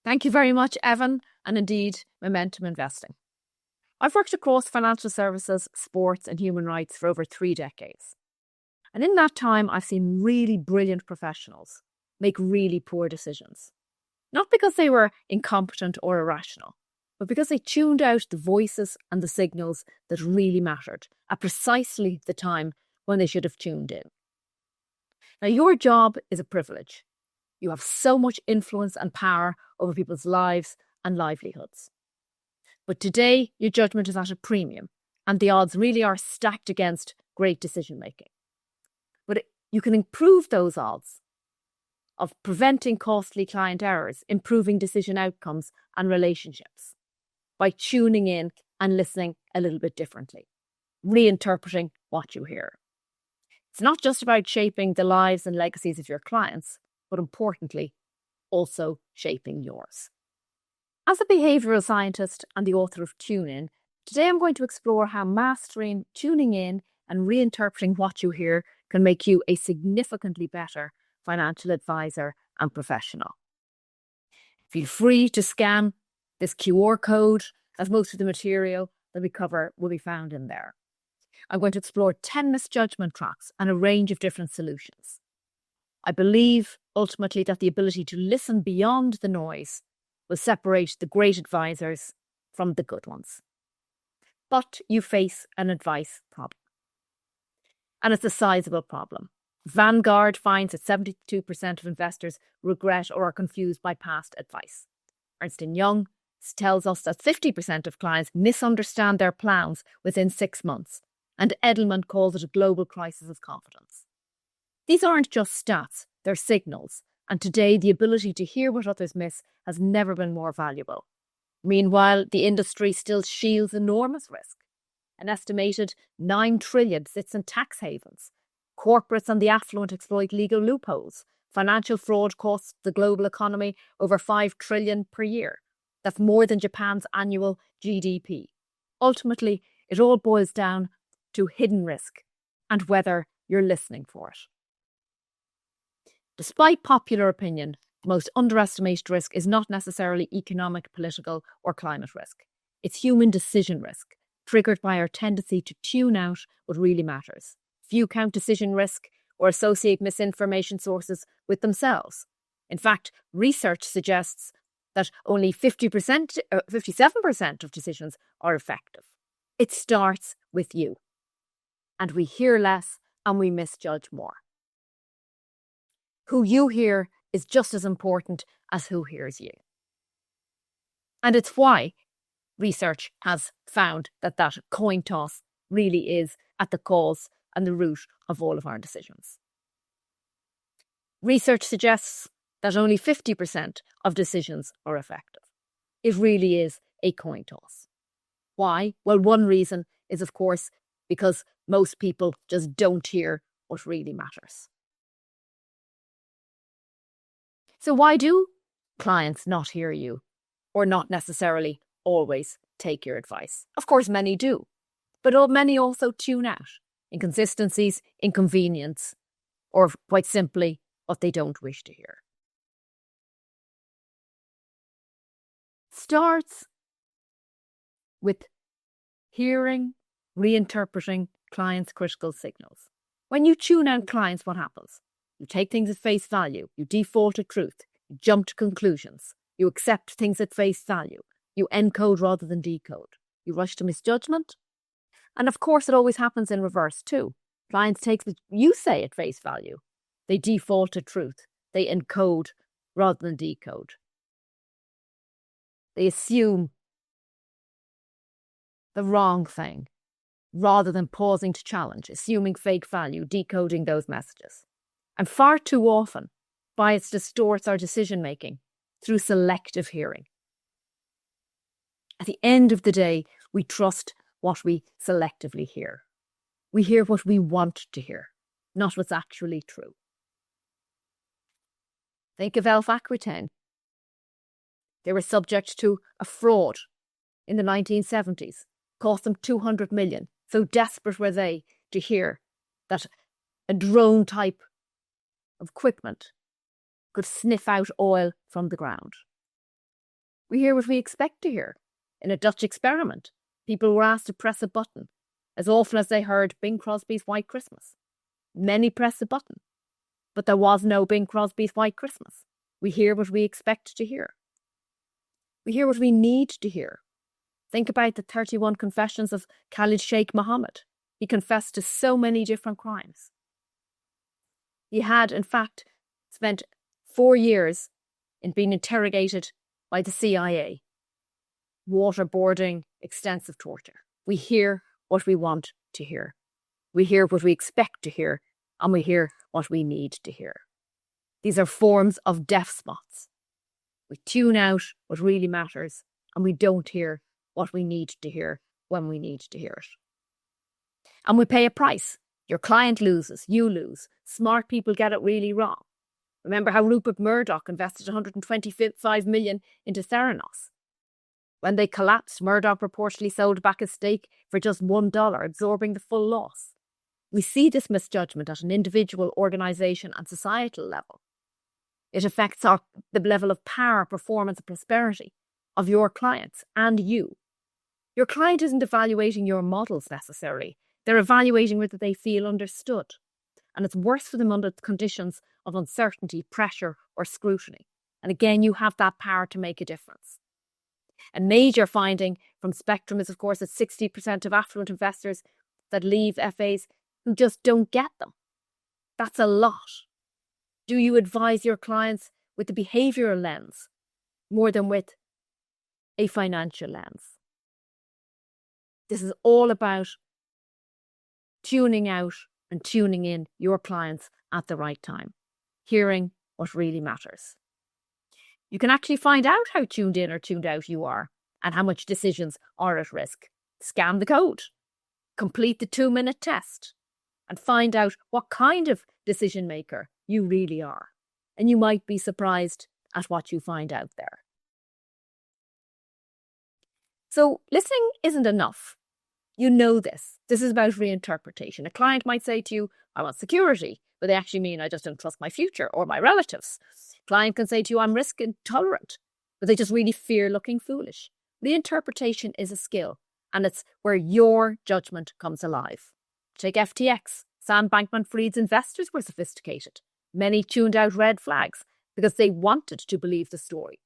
Thank you very much, Evan, and indeed, momentum investing. I've worked across financial services, sports, and human rights for over 3 decades. And in that time, I've seen really brilliant professionals make really poor decisions. Not because they were incompetent or irrational, but because they tuned out the voices and the signals that really mattered at precisely the time when they should have tuned in. Now, your job is a privilege. You have so much influence and power over people's lives and livelihoods. But today, your judgment is at a premium, and the odds really are stacked against great decision making. But you can improve those odds of preventing costly client errors, improving decision outcomes and relationships by tuning in and listening a little bit differently, reinterpreting what you hear. It's not just about shaping the lives and legacies of your clients, but importantly, also shaping yours. As a behavioural scientist and the author of Tune In, today I'm going to explore how mastering, tuning in and reinterpreting what you hear can make you a significantly better financial advisor and professional. Feel free to scan this QR code, as most of the material that we cover will be found in there. I'm going to explore 10 misjudgment traps and a range of different solutions. I believe, ultimately, that the ability to listen beyond the noise will separate the great advisors from the good ones. But you face an advice problem. And it's a sizable problem. Vanguard finds that 72% of investors regret or are confused by past advice. Ernst & Young tells us that 50% of clients misunderstand their plans within 6 months, and Edelman calls it a global crisis of confidence. These aren't just stats, they're signals, and today the ability to hear what others miss has never been more valuable. Meanwhile, the industry still shields enormous risk. An estimated $9 trillion sits in tax havens. Corporates and the affluent exploit legal loopholes. Financial fraud costs the global economy over $5 trillion per year. That's more than Japan's annual GDP. Ultimately, it all boils down to hidden risk and whether you're listening for it. Despite popular opinion, the most underestimated risk is not necessarily economic, political, or climate risk. It's human decision risk, triggered by our tendency to tune out what really matters. Few count decision risk or associate misinformation sources with themselves. In fact, research suggests that only 57% of decisions are effective. It starts with you. And we hear less and we misjudge more. Who you hear is just as important as who hears you. And it's why research has found that coin toss really is at the cause and the root of all of our decisions. Research suggests that only 50% of decisions are effective. It really is a coin toss. Why? Well, one reason is, of course, because most people just don't hear what really matters. So why do clients not hear you or not necessarily always take your advice? Of course, many do, but many also tune out. Inconsistencies, inconvenience, or quite simply, what they don't wish to hear. Starts with hearing, reinterpreting clients' critical signals. When you tune out clients, what happens? You take things at face value. You default to truth. You jump to conclusions. You accept things at face value. You encode rather than decode. You rush to misjudgment. And of course, it always happens in reverse too. Clients take what you say at face value. They default to truth. They encode rather than decode. They assume the wrong thing rather than pausing to challenge, assuming fake value, decoding those messages. And far too often, bias distorts our decision-making through selective hearing. At the end of the day, we trust what we selectively hear. We hear what we want to hear, not what's actually true. Think of Elf Aquitaine. They were subject to a fraud in the 1970s, cost them 200 million. So desperate were they to hear that a drone type of equipment could sniff out oil from the ground. We hear what we expect to hear. In a Dutch experiment, people were asked to press a button as often as they heard Bing Crosby's White Christmas. Many pressed the button, but there was no Bing Crosby's White Christmas. We hear what we expect to hear. We hear what we need to hear. Think about the 31 confessions of Khalid Sheikh Mohammed. He confessed to so many different crimes. He had, in fact, spent 4 years in being interrogated by the CIA. Waterboarding, extensive torture. We hear what we want to hear. We hear what we expect to hear, and we hear what we need to hear. These are forms of deaf spots. We tune out what really matters, and we don't hear what we need to hear when we need to hear it. And we pay a price. Your client loses, you lose. Smart people get it really wrong. Remember how Rupert Murdoch invested $125 million into Theranos? When they collapsed, Murdoch reportedly sold back his stake for just $1, absorbing the full loss. We see this misjudgment at an individual, organisation and societal level. It affects the level of power, performance and prosperity of your clients and you. Your client isn't evaluating your models necessarily. They're evaluating whether they feel understood. And it's worse for them under conditions of uncertainty, pressure or scrutiny. And again, you have that power to make a difference. A major finding from Spectrum is, of course, that 60% of affluent investors that leave FAs who just don't get them. That's a lot. Do you advise your clients with the behavioural lens more than with a financial lens? This is all about tuning out and tuning in your clients at the right time, hearing what really matters. You can actually find out how tuned in or tuned out you are and how much decisions are at risk. Scan the code, complete the 2-minute test, and find out what kind of decision maker you really are. And you might be surprised at what you find out there. So listening isn't enough. You know this. This is about reinterpretation. A client might say to you, I want security, but they actually mean I just don't trust my future or my relatives. A client can say to you, I'm risk intolerant, but they just really fear looking foolish. Reinterpretation is a skill, and it's where your judgment comes alive. Take FTX. Sam Bankman-Fried's investors were sophisticated. Many tuned out red flags because they wanted to believe the story.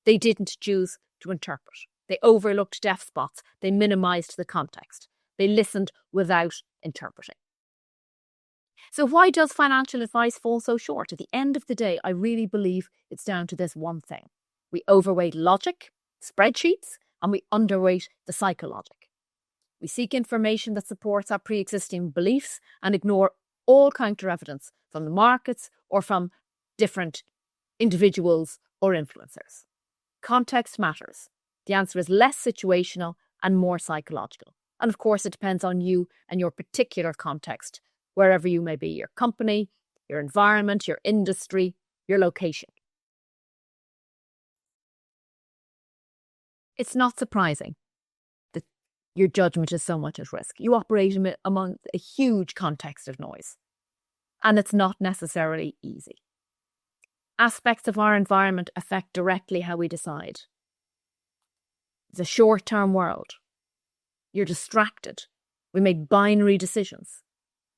They didn't choose to interpret. They overlooked deaf spots. They minimized the context. They listened without interpreting. So why does financial advice fall so short? At the end of the day, I really believe it's down to this one thing. We overweight logic, spreadsheets, and we underweight the psychologic. We seek information that supports our pre-existing beliefs and ignore all counter-evidence from the markets or from different individuals or influencers. Context matters. The answer is less situational and more psychological. And of course, it depends on you and your particular context, wherever you may be, your company, your environment, your industry, your location. It's not surprising that your judgment is so much at risk. You operate among a huge context of noise, and it's not necessarily easy. Aspects of our environment affect directly how we decide. It's a short-term world. You're distracted. We make binary decisions.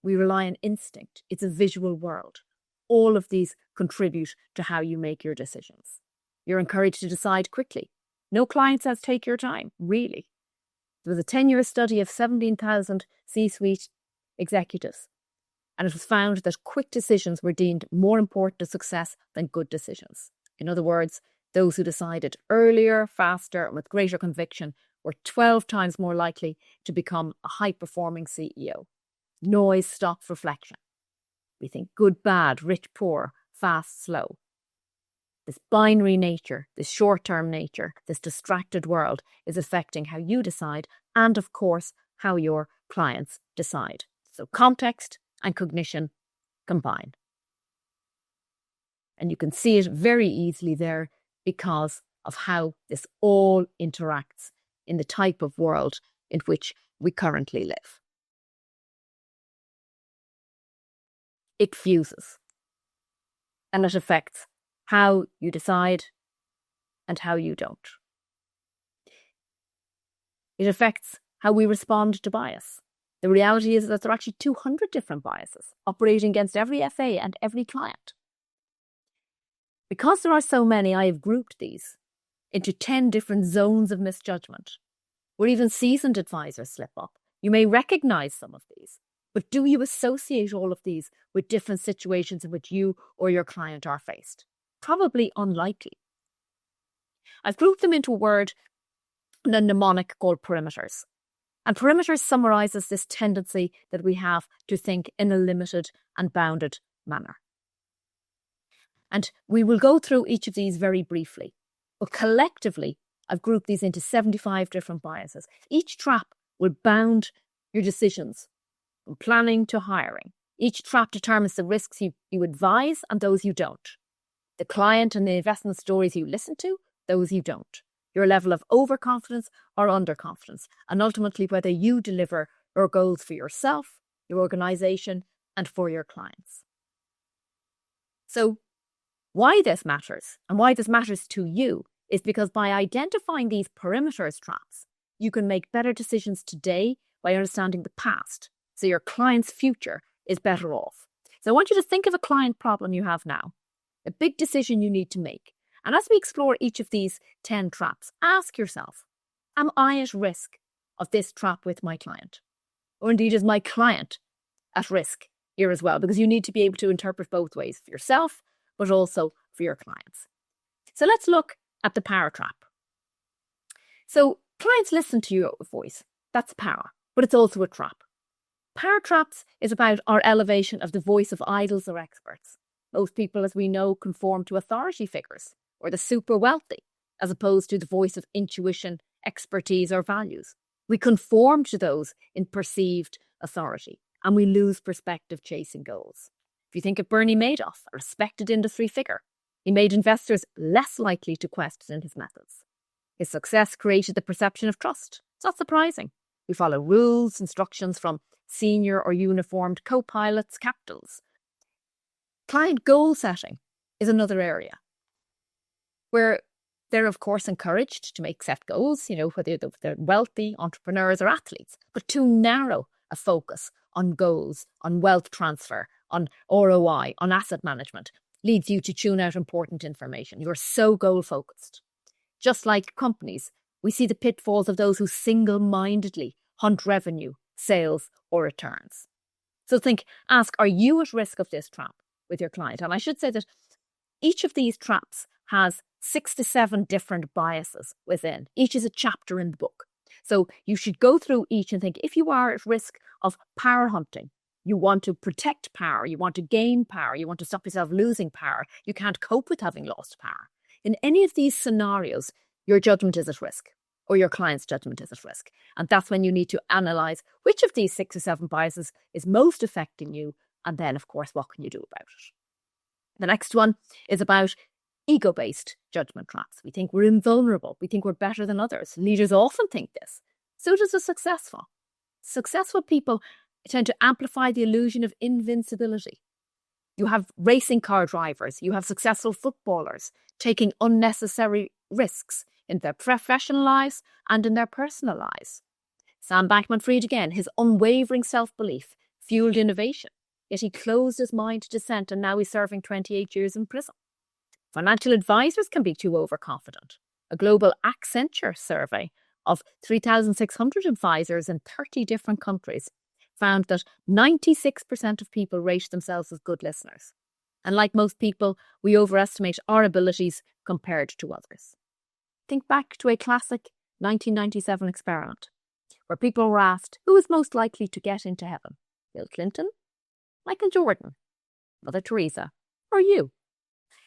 We rely on instinct. It's a visual world. All of these contribute to how you make your decisions. You're encouraged to decide quickly. No client says take your time, really. There was a 10-year study of 17,000 C-suite executives, and it was found that quick decisions were deemed more important to success than good decisions. In other words, those who decided earlier, faster, and with greater conviction were 12 times more likely to become a high-performing CEO. Noise stops reflection. We think good, bad, rich, poor, fast, slow. This binary nature, this short-term nature, this distracted world is affecting how you decide and, of course, how your clients decide. So context and cognition combine. And you can see it very easily there because of how this all interacts in the type of world in which we currently live. It fuses, and it affects how you decide and how you don't. It affects how we respond to bias. The reality is that there are actually 200 different biases operating against every FA and every client. Because there are so many, I have grouped these into 10 different zones of misjudgment, where even seasoned advisors slip up. You may recognize some of these, but do you associate all of these with different situations in which you or your client are faced? Probably unlikely. I've grouped them into a word, a mnemonic called perimeters. And perimeters summarizes this tendency that we have to think in a limited and bounded manner. And we will go through each of these very briefly. But collectively, I've grouped these into 75 different biases. Each trap will bound your decisions from planning to hiring. Each trap determines the risks you advise and those you don't. The client and the investment stories you listen to, those you don't. Your level of overconfidence or underconfidence, and ultimately whether you deliver your goals for yourself, your organisation, and for your clients. So, why this matters, and why this matters to you, is because by identifying these perimeters traps, you can make better decisions today by understanding the past, so your client's future is better off. So I want you to think of a client problem you have now, a big decision you need to make. And as we explore each of these 10 traps, ask yourself, am I at risk of this trap with my client? Or indeed, is my client at risk here as well? Because you need to be able to interpret both ways for yourself, but also for your clients. So let's look at the power trap. So clients listen to your voice. That's power, but it's also a trap. Power traps is about our elevation of the voice of idols or experts. Most people, as we know, conform to authority figures or the super wealthy, as opposed to the voice of intuition, expertise, or values. We conform to those in perceived authority, and we lose perspective chasing goals. If you think of Bernie Madoff, a respected industry figure, he made investors less likely to question his methods. His success created the perception of trust. It's not surprising. We follow rules, instructions from senior or uniformed co-pilots, capitals. Client goal setting is another area where they're, of course, encouraged to make set goals, whether they're wealthy, entrepreneurs or athletes, but too narrow a focus on goals, on wealth transfer, on ROI, on asset management, leads you to tune out important information. You're so goal-focused. Just like companies, we see the pitfalls of those who single-mindedly hunt revenue, sales or returns. So ask, are you at risk of this trap with your client? And I should say that each of these traps has 6 to 7 different biases within. Each is a chapter in the book. So you should go through each and think, if you are at risk of power hunting, you want to protect power, you want to gain power, you want to stop yourself losing power, you can't cope with having lost power. In any of these scenarios, your judgment is at risk, or your client's judgment is at risk. And that's when you need to analyse which of these 6 or 7 biases is most affecting you, and then, of course, what can you do about it? The next one is about ego-based judgment traps. We think we're invulnerable. We think we're better than others. Leaders often think this. So does the successful. Successful people tend to amplify the illusion of invincibility. You have racing car drivers. You have successful footballers taking unnecessary risks in their professional lives and in their personal lives. Sam Bankman-Fried again, his unwavering self-belief fueled innovation. Yet he closed his mind to dissent and now he's serving 28 years in prison. Financial advisors can be too overconfident. A global Accenture survey of 3,600 advisors in 30 different countries found that 96% of people rate themselves as good listeners. And like most people, we overestimate our abilities compared to others. Think back to a classic 1997 experiment where people were asked who was most likely to get into heaven, Bill Clinton, Michael Jordan, Mother Teresa, or you?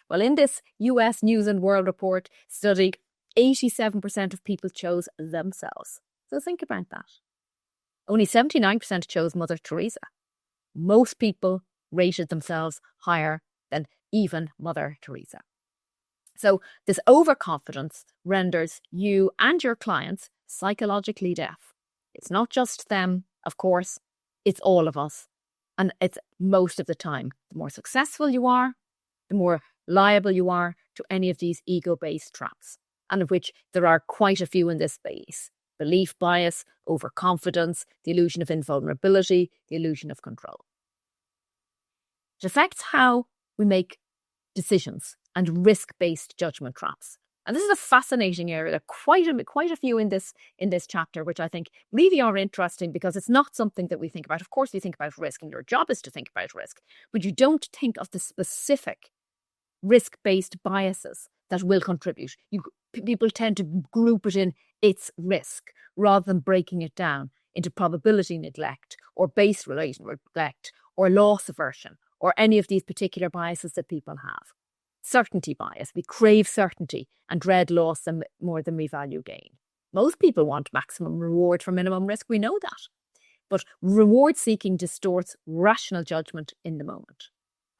Well, in this US News and World Report study, 87% of people chose themselves. So think about that. Only 79% chose Mother Teresa. Most people rated themselves higher than even Mother Teresa. So this overconfidence renders you and your clients psychologically deaf. It's not just them, of course, it's all of us. And it's most of the time. The more successful you are, the more liable you are to any of these ego-based traps, and of which there are quite a few in this space. belief bias, overconfidence, the illusion of invulnerability, the illusion of control. It affects how we make decisions and risk-based judgment traps. And this is a fascinating area. There are quite a few in this chapter, which I think really are interesting because it's not something that we think about. Of course, we think about risk, and your job is to think about risk, but you don't think of the specific risk-based biases that will contribute. People tend to group it in its risk rather than breaking it down into probability neglect or base-related neglect or loss aversion or any of these particular biases that people have. Certainty bias. We crave certainty and dread loss more than we value gain. Most people want maximum reward for minimum risk. We know that. But reward seeking distorts rational judgment in the moment.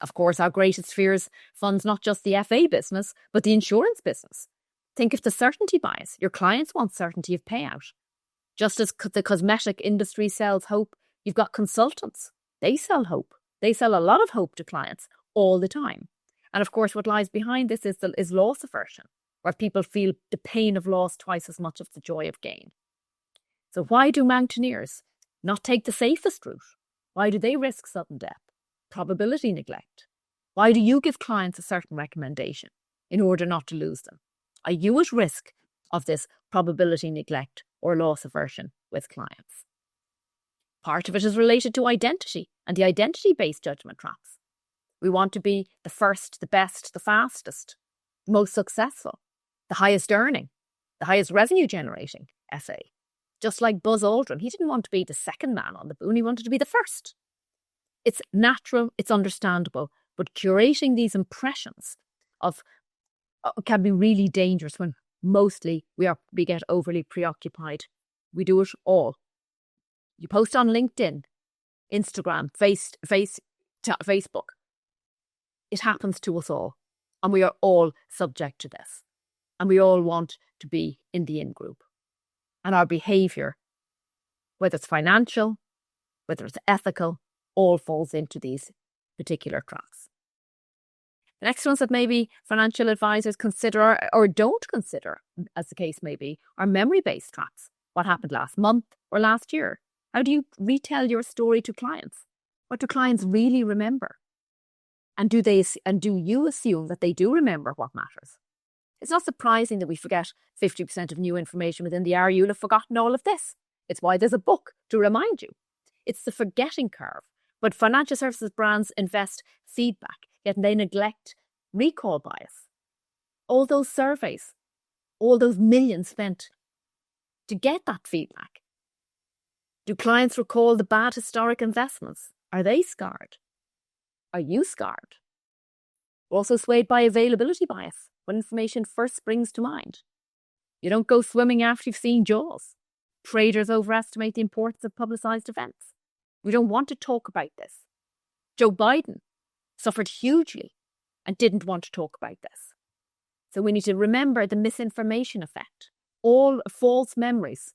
Of course, our greatest fears funds not just the FA business, but the insurance business. Think of the certainty bias. Your clients want certainty of payout. Just as the cosmetic industry sells hope, you've got consultants. They sell hope. They sell a lot of hope to clients all the time. And of course, what lies behind this is loss aversion, where people feel the pain of loss twice as much as the joy of gain. So why do mountaineers not take the safest route? Why do they risk sudden death? Probability neglect. Why do you give clients a certain recommendation in order not to lose them? Are you at risk of this probability neglect or loss aversion with clients? Part of it is related to identity and the identity-based judgment traps. We want to be the first, the best, the fastest, the most successful, the highest earning, the highest revenue generating FA. Just like Buzz Aldrin, he didn't want to be the second man on the moon, he wanted to be the first. It's natural, it's understandable, but curating these impressions can be really dangerous when mostly we get overly preoccupied. We do it all. You post on LinkedIn, Instagram, Facebook. It happens to us all, and we are all subject to this, and we all want to be in the in-group. And our behaviour, whether it's financial, whether it's ethical, all falls into these particular traps. The next ones that maybe financial advisors consider or don't consider, as the case may be, are memory-based traps. What happened last month or last year? How do you retell your story to clients? What do clients really remember? And do you assume that they do remember what matters? It's not surprising that we forget 50% of new information within the hour. You'll have forgotten all of this. It's why there's a book to remind you. It's the forgetting curve. But financial services brands invest feedback, yet they neglect recall bias. All those surveys, all those millions spent to get that feedback. Do clients recall the bad historic investments? Are they scarred? Are you scarred? We're also swayed by availability bias when information first springs to mind. You don't go swimming after you've seen Jaws. Traders overestimate the importance of publicised events. We don't want to talk about this. Joe Biden suffered hugely and didn't want to talk about this. So we need to remember the misinformation effect. All false memories,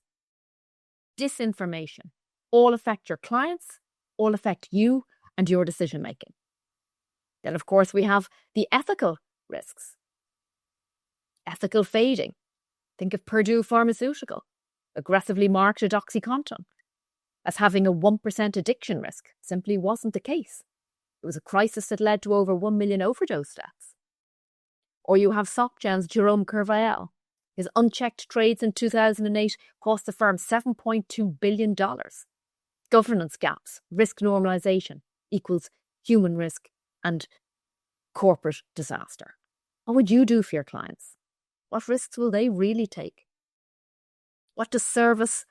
disinformation, all affect your clients, all affect you and your decision making. Then, of course, we have the ethical risks. Ethical fading. Think of Purdue Pharmaceutical, aggressively marketed OxyContin as having a 1% addiction risk. Simply wasn't the case. It was a crisis that led to over 1 million overdose deaths. Or you have SocGen's Jerome Curvael. His unchecked trades in 2008 cost the firm $7.2 billion. Governance gaps, risk normalization equals human risk and corporate disaster. What would you do for your clients? What risks will they really take? What does service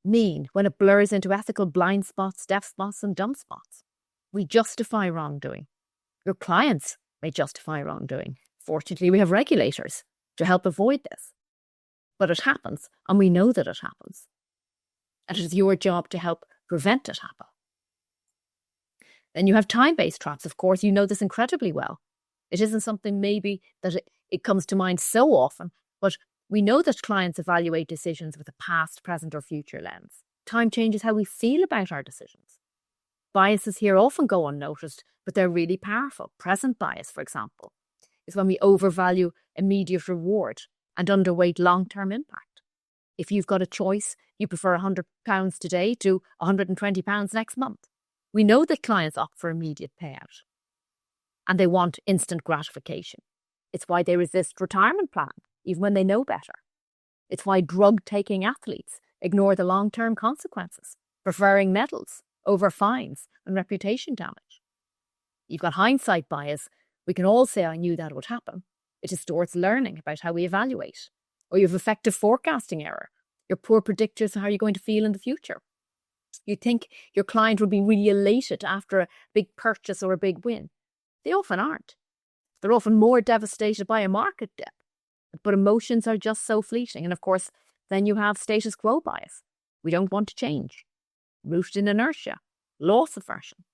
mean when it blurs into ethical blind spots, deaf spots, and dumb spots? We justify wrongdoing. Your clients may justify wrongdoing. Fortunately, we have regulators to help avoid this. But it happens, and we know that it happens. And it is your job to help prevent it happening. Then you have time-based traps. Of course, you know this incredibly well. It isn't something maybe that it comes to mind so often, but we know that clients evaluate decisions with a past, present, or future lens. Time changes how we feel about our decisions. Biases here often go unnoticed, but they're really powerful. Present bias, for example, is when we overvalue immediate reward and underweight long-term impact. If you've got a choice, you prefer £100 today to £120 next month. We know that clients opt for immediate payout and they want instant gratification. It's why they resist retirement plan, even when they know better. It's why drug-taking athletes ignore the long-term consequences, preferring medals over fines and reputation damage. You've got hindsight bias. We can all say, I knew that would happen. It distorts learning about how we evaluate. Or you have effective forecasting error. You're poor predictors of how you're going to feel in the future. You think your client will be really elated after a big purchase or a big win. They often aren't. They're often more devastated by a market dip. But emotions are just so fleeting. And of course, then you have status quo bias. We don't want to change. Rooted in inertia, loss aversion.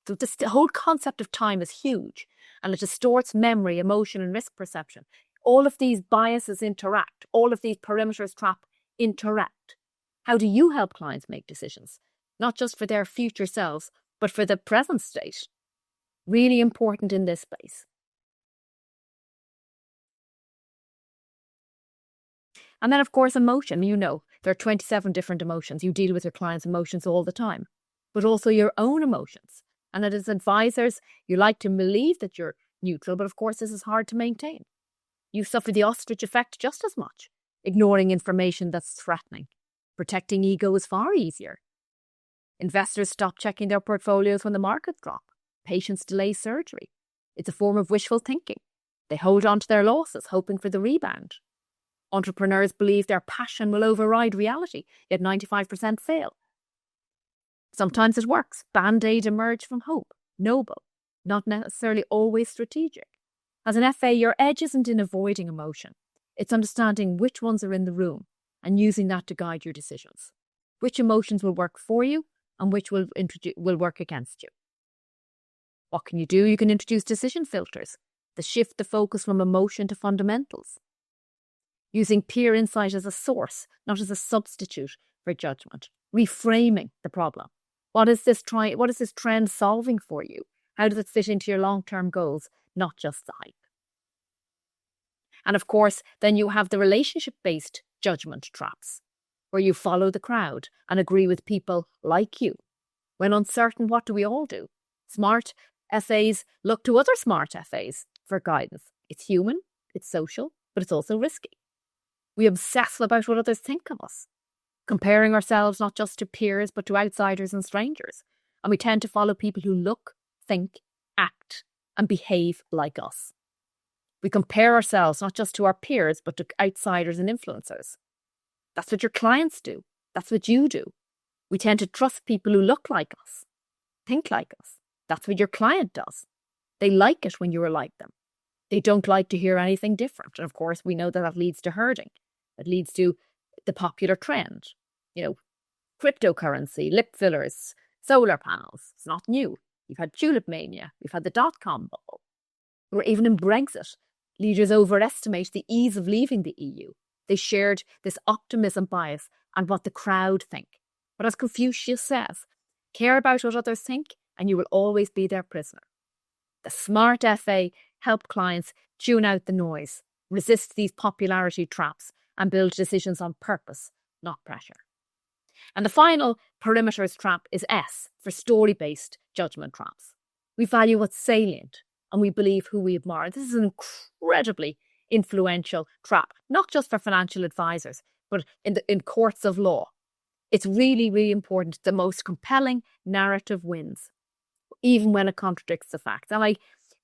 So the whole concept of time is huge, and it distorts memory, emotion, and risk perception. All of these biases interact. All of these perimeters trap interact. How do you help clients make decisions? Not just for their future selves, but for the present state. Really important in this space. And then, of course, emotion. You know, there are 27 different emotions. You deal with your clients' emotions all the time, but also your own emotions. And as advisors, you like to believe that you're neutral, but of course, this is hard to maintain. You suffer the ostrich effect just as much, ignoring information that's threatening. Protecting ego is far easier. Investors stop checking their portfolios when the markets drop. Patients delay surgery. It's a form of wishful thinking. They hold on to their losses, hoping for the rebound. Entrepreneurs believe their passion will override reality, yet 95% fail. Sometimes it works. Band-aid emerge from hope. Noble, not necessarily always strategic. As an FA, your edge isn't in avoiding emotion. It's understanding which ones are in the room and using that to guide your decisions. Which emotions will work for you and which will work against you. What can you do? You can introduce decision filters that shift the focus from emotion to fundamentals. Using peer insight as a source, not as a substitute for judgment. Reframing the problem. What is this trend solving for you? How does it fit into your long-term goals, not just the hype? And of course, then you have the relationship-based judgment traps, where you follow the crowd and agree with people like you. When uncertain, what do we all do? Smart FAs look to other smart FAs for guidance. It's human, it's social, but it's also risky. We obsess about what others think of us, comparing ourselves not just to peers, but to outsiders and strangers. And we tend to follow people who look, think, act, and behave like us. We compare ourselves not just to our peers, but to outsiders and influencers. That's what your clients do. That's what you do. We tend to trust people who look like us, think like us. That's what your client does. They like it when you are like them. They don't like to hear anything different. And of course, we know that leads to herding. It leads to the popular trend. You know, cryptocurrency, lip fillers, solar panels. It's not new. You've had tulip mania. We've had the dot-com bubble. Or even in Brexit, leaders overestimate the ease of leaving the EU. They shared this optimism bias and what the crowd think. But as Confucius says, care about what others think and you will always be their prisoner. The smart FA help clients tune out the noise, resist these popularity traps, and build decisions on purpose, not pressure. And the final perimeters trap is S, for story-based judgment traps. We value what's salient, and we believe who we admire. This is an incredibly influential trap, not just for financial advisors, but in courts of law. It's really, really important. The most compelling narrative wins, even when it contradicts the facts. And I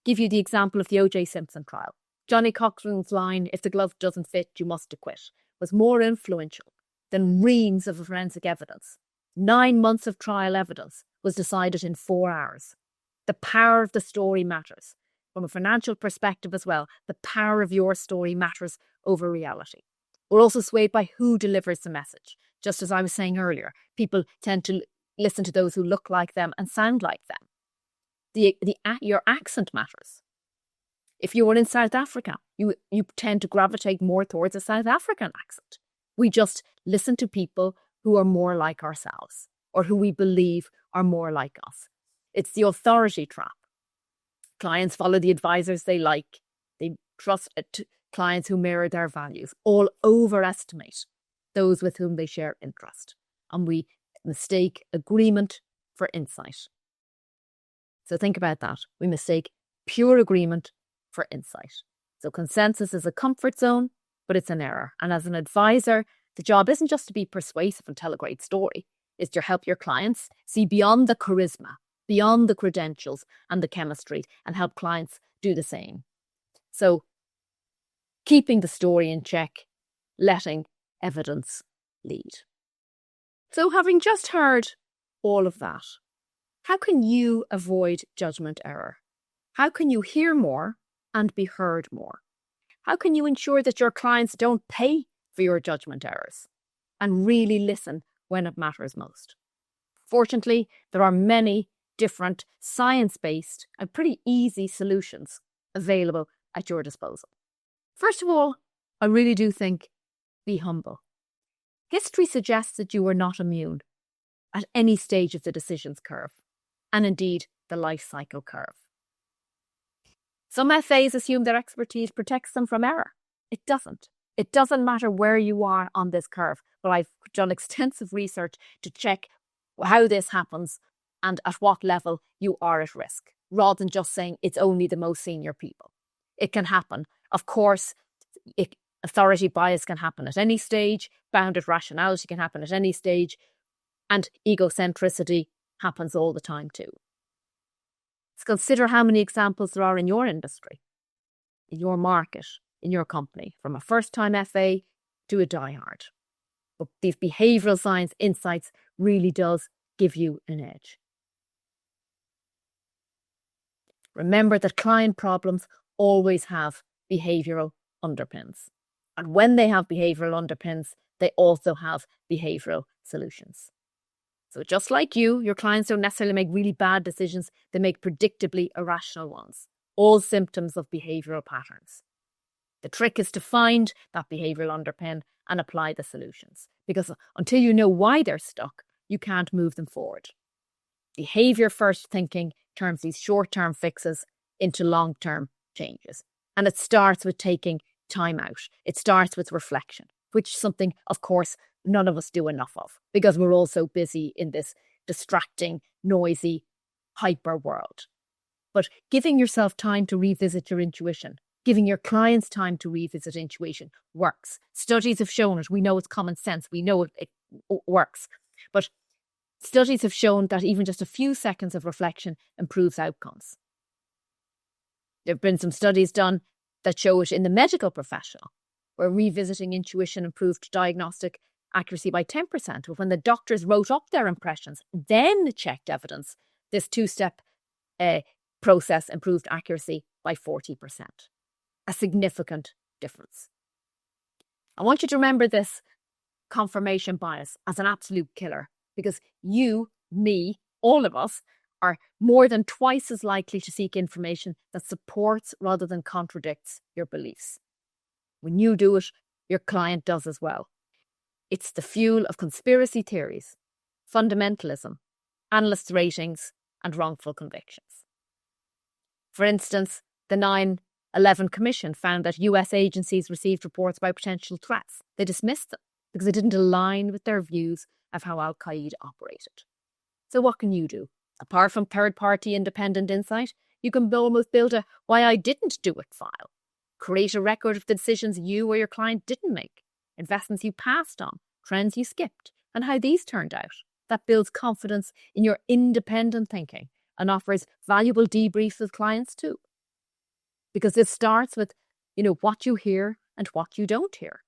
give you the example of the O.J. Simpson trial. Johnny Cochran's line, "If the glove doesn't fit, you must acquit," was more influential than reams of forensic evidence. 9 months of trial evidence was decided in 4 hours. The power of the story matters. From a financial perspective as well, the power of your story matters over reality. We're also swayed by who delivers the message. Just as I was saying earlier, people tend to listen to those who look like them and sound like them. Your accent matters. If you were in South Africa, you tend to gravitate more towards a South African accent. We just listen to people who are more like ourselves or who we believe are more like us. It's the authority trap. Clients follow the advisors they like. They trust clients who mirror their values. All overestimate those with whom they share interest. And we mistake agreement for insight. So think about that. We mistake pure agreement for insight. So consensus is a comfort zone, but it's an error. And as an advisor, the job isn't just to be persuasive and tell a great story. It's to help your clients see beyond the charisma, beyond the credentials and the chemistry, and help clients do the same. So keeping the story in check, letting evidence lead. So having just heard all of that, how can you avoid judgment error? How can you hear more and be heard more? How can you ensure that your clients don't pay for your judgment errors and really listen when it matters most? Fortunately, there are many different science-based and pretty easy solutions available at your disposal. First of all, I really do think be humble. History suggests that you are not immune at any stage of the decisions curve, and indeed the life cycle curve. Some FAs assume their expertise protects them from error. It doesn't. It doesn't matter where you are on this curve, but I've done extensive research to check how this happens and at what level you are at risk, rather than just saying it's only the most senior people. It can happen. Of course, authority bias can happen at any stage, bounded rationality can happen at any stage, and egocentricity happens all the time too. Let's consider how many examples there are in your industry, in your market, in your company, from a first-time FA to a diehard. But these behavioural science insights really does give you an edge. Remember that client problems always have behavioural underpins. And when they have behavioural underpins, they also have behavioural solutions. So just like you, your clients don't necessarily make really bad decisions. They make predictably irrational ones, all symptoms of behavioural patterns. The trick is to find that behavioural underpin and apply the solutions, because until you know why they're stuck, you can't move them forward. Behaviour-first thinking turns these short-term fixes into long-term changes. And it starts with taking time out. It starts with reflection, which is something, of course, none of us do enough of, because we're all so busy in this distracting, noisy, hyper world. But giving yourself time to revisit your intuition, giving your clients time to revisit intuition works. Studies have shown it. We know it's common sense. We know it works. But studies have shown that even just a few seconds of reflection improves outcomes. There have been some studies done that show it in the medical professional, where revisiting intuition improved diagnostic accuracy by 10%. But when the doctors wrote up their impressions, then checked evidence, this two-step process improved accuracy by 40%. A significant difference. I want you to remember this confirmation bias as an absolute killer, because you, me, all of us are more than twice as likely to seek information that supports rather than contradicts your beliefs. When you do it, your client does as well. It's the fuel of conspiracy theories, fundamentalism, analyst ratings, and wrongful convictions. For instance, the 9/11 Commission found that US agencies received reports about potential threats. They dismissed them because they didn't align with their views of how Al-Qaeda operated. So what can you do? Apart from third-party independent insight, you can almost build a why I didn't do it file. Create a record of the decisions you or your client didn't make, investments you passed on, trends you skipped, and how these turned out. That builds confidence in your independent thinking and offers valuable debriefs with clients too. Because this starts with, what you hear and what you don't hear.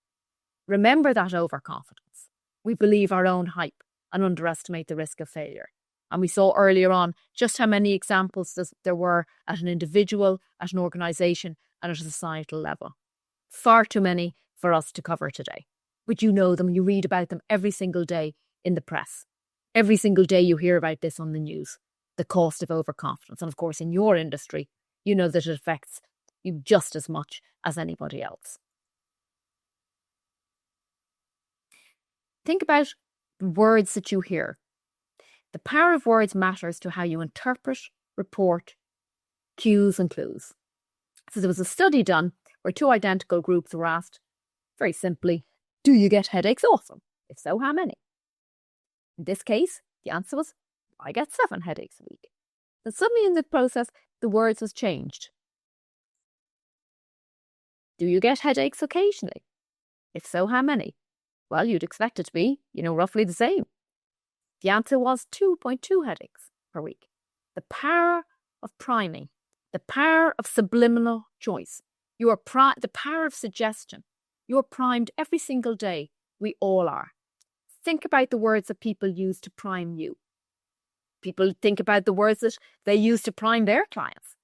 Remember that overconfidence. We believe our own hype and underestimate the risk of failure. And we saw earlier on just how many examples there were at an individual, at an organisation, and at a societal level. Far too many for us to cover today. But you know them, you read about them every single day in the press. Every single day you hear about this on the news, the cost of overconfidence. And of course, in your industry, you know that it affects you just as much as anybody else. Think about the words that you hear. The power of words matters to how you interpret, report, cues and clues. So there was a study done where two identical groups were asked, very simply, Do you get headaches often? If so, how many? In this case, the answer was, I get 7 headaches a week. Then suddenly in the process, the words was changed. Do you get headaches occasionally? If so, how many? Well, you'd expect it to be, roughly the same. The answer was 2.2 headaches per week. The power of priming, the power of subliminal choice, the power of suggestion. You're primed every single day. We all are. Think about the words that people use to prime you. People think about the words that they use to prime their clients.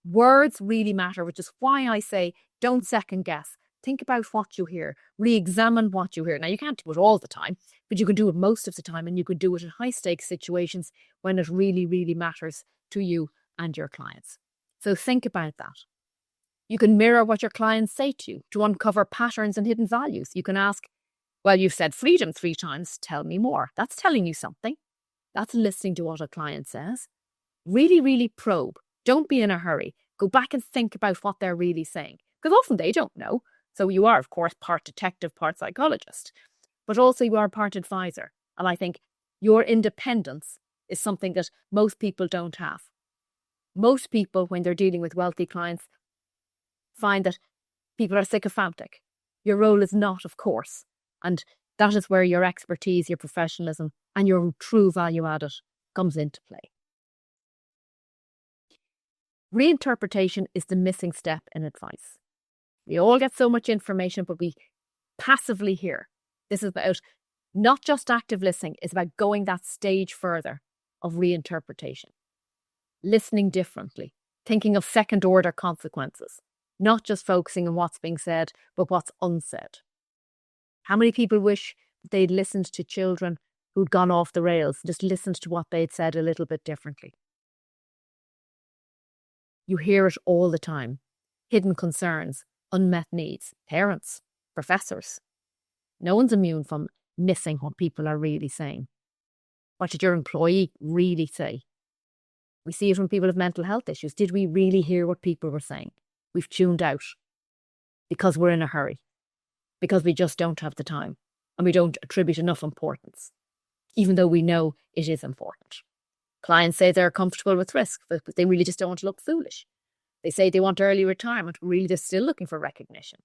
Words really matter, which is why I say don't second guess. Think about what you hear. Re-examine what you hear. Now, you can't do it all the time, but you can do it most of the time, and you can do it in high-stakes situations when it really, really matters to you and your clients. So think about that. You can mirror what your clients say to you to uncover patterns and hidden values. You can ask, well, you've said freedom 3 times. Tell me more. That's telling you something. That's listening to what a client says. Really, really probe. Don't be in a hurry. Go back and think about what they're really saying. Because often they don't know. So you are, of course, part detective, part psychologist. But also you are part advisor. And I think your independence is something that most people don't have. Most people, when they're dealing with wealthy clients, find that people are sycophantic. Your role is not, of course. And that is where your expertise, your professionalism, and your true value added comes into play. Reinterpretation is the missing step in advice. We all get so much information, but we passively hear. This is about not just active listening, it's about going that stage further of reinterpretation. Listening differently, thinking of second-order consequences, not just focusing on what's being said, but what's unsaid. How many people wish they'd listened to children who'd gone off the rails, just listened to what they'd said a little bit differently? You hear it all the time. Hidden concerns, unmet needs, parents, professors. No one's immune from missing what people are really saying. What did your employee really say? We see it when people have mental health issues. Did we really hear what people were saying? We've tuned out because we're in a hurry, because we just don't have the time and we don't attribute enough importance, even though we know it is important. Clients say they're comfortable with risk, but they really just don't want to look foolish. They say they want early retirement, but really they're still looking for recognition.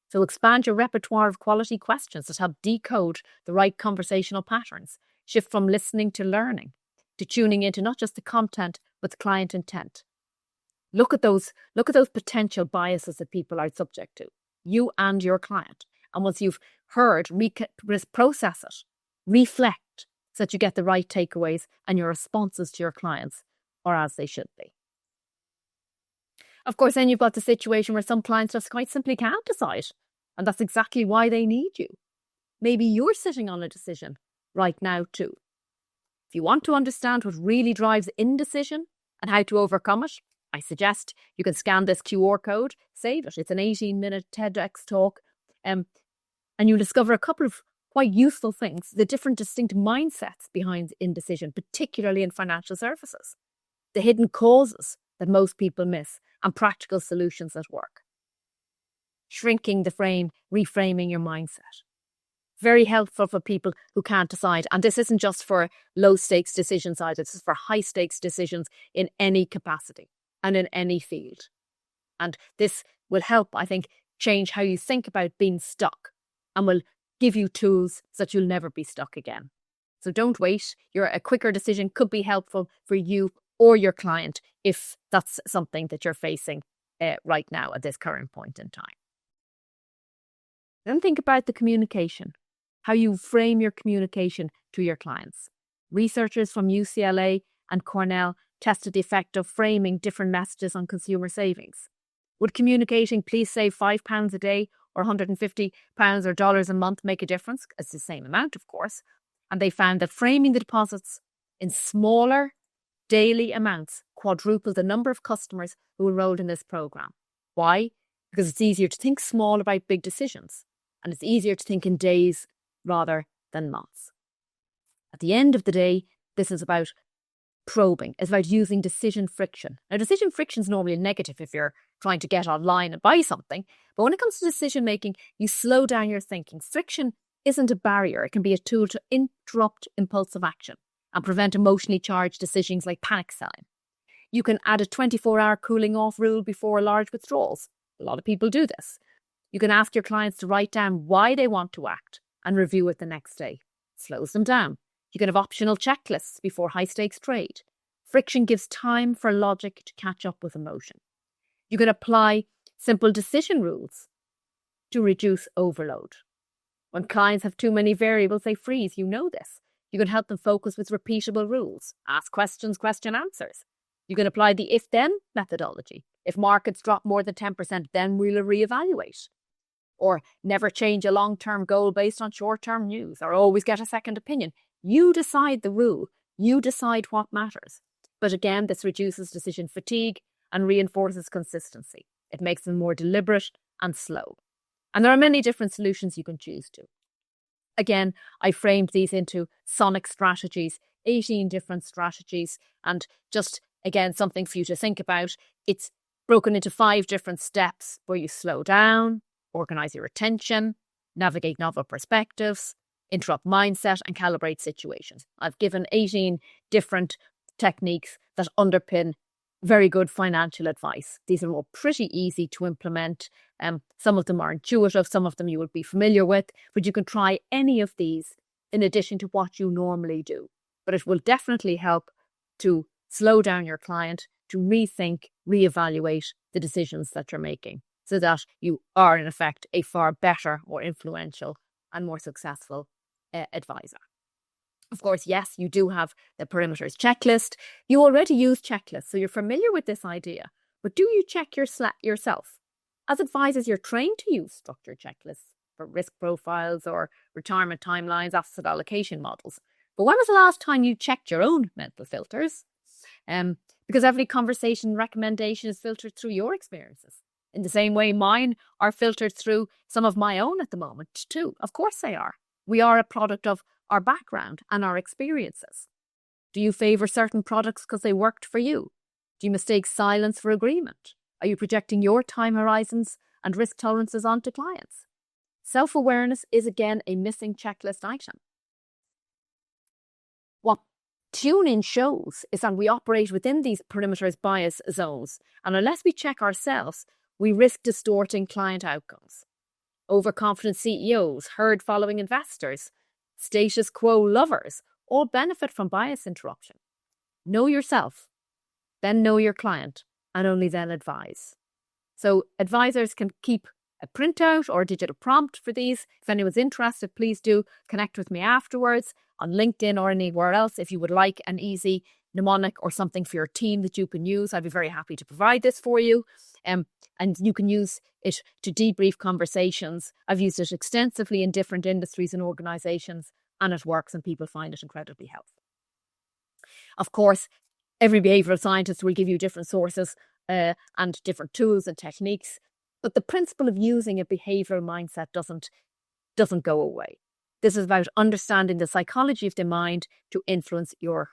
So expand your repertoire of quality questions that help decode the right conversational patterns. Shift from listening to learning, to tuning into not just the content, but the client intent. Look at those potential biases that people are subject to, you and your client. And once you've heard, process it, reflect, so that you get the right takeaways and your responses to your clients are as they should be. Of course, then you've got the situation where some clients just quite simply can't decide. And that's exactly why they need you. Maybe you're sitting on a decision right now too. If you want to understand what really drives indecision and how to overcome it, I suggest you can scan this QR code, save it. It's an 18-minute TEDx talk. And you'll discover a couple of quite useful things, the different distinct mindsets behind indecision, particularly in financial services, the hidden causes that most people miss, and practical solutions that work. Shrinking the frame, reframing your mindset. Very helpful for people who can't decide. And this isn't just for low-stakes decisions either. This is for high-stakes decisions in any capacity and in any field. And this will help, I think, change how you think about being stuck and will give you tools so that you'll never be stuck again. So don't wait. A quicker decision could be helpful for you or your client if that's something that you're facing right now at this current point in time. Then think about the communication, how you frame your communication to your clients. Researchers from UCLA and Cornell tested the effect of framing different messages on consumer savings. Would communicating please save £5 a day or £150 or dollars a month make a difference? It's the same amount, of course. And they found that framing the deposits in smaller daily amounts quadrupled the number of customers who enrolled in this program. Why? Because it's easier to think small about big decisions, and it's easier to think in days rather than months. At the end of the day, this is about probing. It's about using decision friction. Now, decision friction is normally negative if you're trying to get online and buy something. But when it comes to decision making, you slow down your thinking. Friction isn't a barrier. It can be a tool to interrupt impulsive action and prevent emotionally charged decisions like panic selling. You can add a 24-hour cooling off rule before large withdrawals. A lot of people do this. You can ask your clients to write down why they want to act and review it the next day. It slows them down. You can have optional checklists before high-stakes trade. Friction gives time for logic to catch up with emotion. You can apply simple decision rules to reduce overload. When clients have too many variables, they freeze. You know this. You can help them focus with repeatable rules. Ask questions, question answers. You can apply the if-then methodology. If markets drop more than 10%, then we'll reevaluate. Or never change a long-term goal based on short-term news, or always get a second opinion. You decide the rule. You decide what matters. But again, this reduces decision fatigue and reinforces consistency. It makes them more deliberate and slow. And there are many different solutions you can choose to. Again, I framed these into sonic strategies, 18 different strategies, and just, again, something for you to think about. It's broken into 5 different steps where you slow down, organize your attention, navigate novel perspectives, interrupt mindset, and calibrate situations. I've given 18 different techniques that underpin very good financial advice. These are all pretty easy to implement. Some of them are intuitive, some of them you will be familiar with, but you can try any of these in addition to what you normally do. But it will definitely help to slow down your client, to rethink, reevaluate the decisions that you're making, so that you are, in effect, a far better, more influential and more successful advisor. Of course, yes, you do have the perimeters checklist. You already use checklists, so you're familiar with this idea. But do you check yourself? As advisors, you're trained to use structured checklists for risk profiles or retirement timelines, asset allocation models. But when was the last time you checked your own mental filters? Because every conversation and recommendation is filtered through your experiences. In the same way, mine are filtered through some of my own at the moment too. Of course they are. We are a product of our background and our experiences. Do you favour certain products because they worked for you? Do you mistake silence for agreement? Are you projecting your time horizons and risk tolerances onto clients? Self-awareness is again a missing checklist item. What tune-in shows is that we operate within these perimeters bias zones, and unless we check ourselves, we risk distorting client outcomes. Overconfident CEOs, herd-following investors, status quo lovers all benefit from bias interruption. Know yourself, then know your client, and only then advise. So advisors can keep a printout or a digital prompt for these. If anyone's interested, please do connect with me afterwards on LinkedIn or anywhere else. If you would like an easy mnemonic or something for your team that you can use, I'd be very happy to provide this for you. And you can use it to debrief conversations. I've used it extensively in different industries and organizations, and it works and people find it incredibly helpful. Of course, every behavioral scientist will give you different sources and different tools and techniques, but the principle of using a behavioral mindset doesn't go away. This is about understanding the psychology of the mind to influence your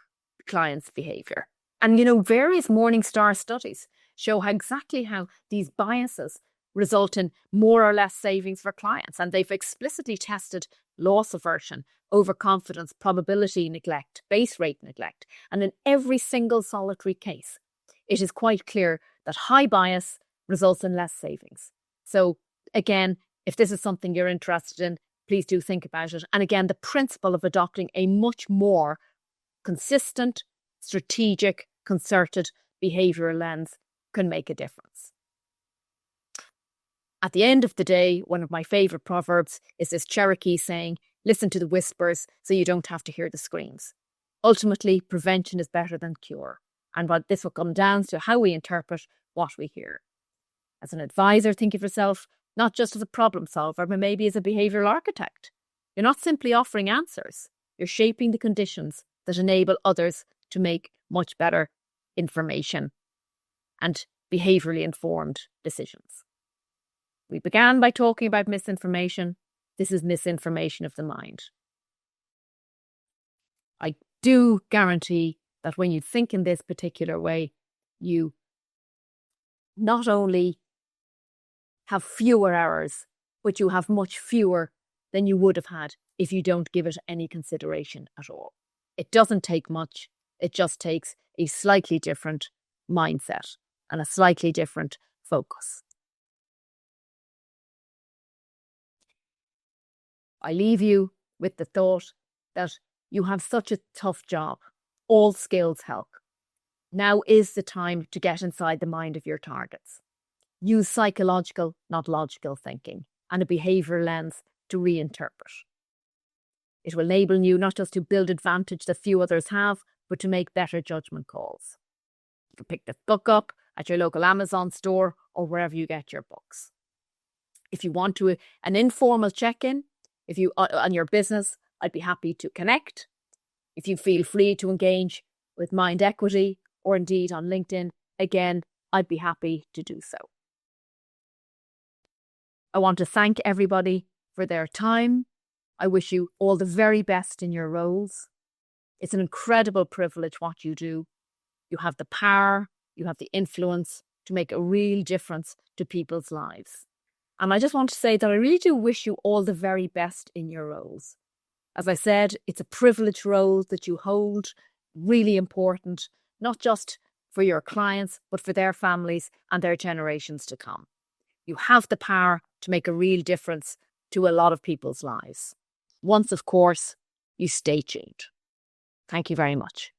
client's behavior. And, various Morningstar studies show exactly how these biases result in more or less savings for clients. And they've explicitly tested loss aversion, overconfidence, probability neglect, base rate neglect. And in every single solitary case, it is quite clear that high bias results in less savings. So again, if this is something you're interested in, please do think about it. And again, the principle of adopting a much more consistent, strategic, concerted behavioural lens can make a difference. At the end of the day, one of my favourite proverbs is this Cherokee saying, listen to the whispers so you don't have to hear the screams. Ultimately, prevention is better than cure. And what this will come down to how we interpret what we hear. As an advisor, think of yourself not just as a problem solver, but maybe as a behavioural architect. You're not simply offering answers. You're shaping the conditions that enable others to make much better information and behaviourally informed decisions. We began by talking about misinformation. This is misinformation of the mind. I do guarantee that when you think in this particular way, you not only have fewer errors, but you have much fewer than you would have had if you don't give it any consideration at all. It doesn't take much. It just takes a slightly different mindset and a slightly different focus. I leave you with the thought that you have such a tough job. All skills help. Now is the time to get inside the mind of your targets. Use psychological, not logical thinking and a behavioural lens to reinterpret. It will enable you not just to build advantage that few others have, but to make better judgment calls. You can pick the book up at your local Amazon store or wherever you get your books. If you want to an informal check-in, if you on your business, I'd be happy to connect. If you feel free to engage with Mind Equity or indeed on LinkedIn, again, I'd be happy to do so. I want to thank everybody for their time. I wish you all the very best in your roles. It's an incredible privilege what you do. You have the power, you have the influence to make a real difference to people's lives. And I just want to say that I really do wish you all the very best in your roles. As I said, it's a privileged role that you hold, really important, not just for your clients, but for their families and their generations to come. You have the power to make a real difference to a lot of people's lives. Once, of course, you stay tuned. Thank you very much.